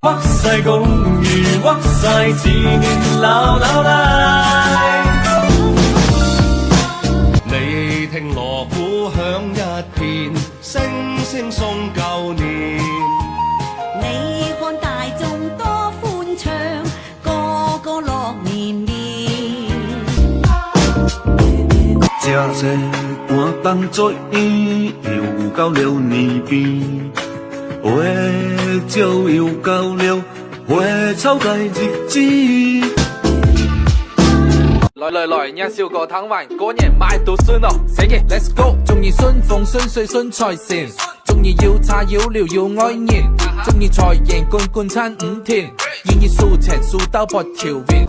屈世共如屈世自亂鬧鬧來。你聽鑼鼓響一片，聲聲送舊年。你看大眾多歡唱，個個樂綿綿。這些我當作伊又到了年邊，花椒又到了花草嘅日子。來，讓笑過躺完，過年買到孫咯。寫嘅 Let's go， 中意順風順水順財神，中意要茶要料要愛言，中意財爺罐餐5天，願意數錢數到8條邊。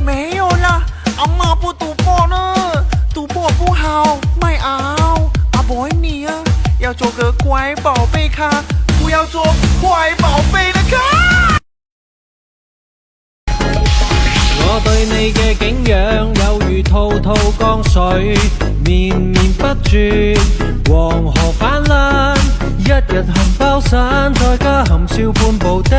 沒有啦，阿媽不賭博了，賭博不好，ไม่เอา阿boy你啊，要做個乖寶貝咖，不要做壞寶貝的咖。我對你嘅景仰有如滔滔江水，綿綿不絕，黃河泛濫，一日含包散，再加含笑半步的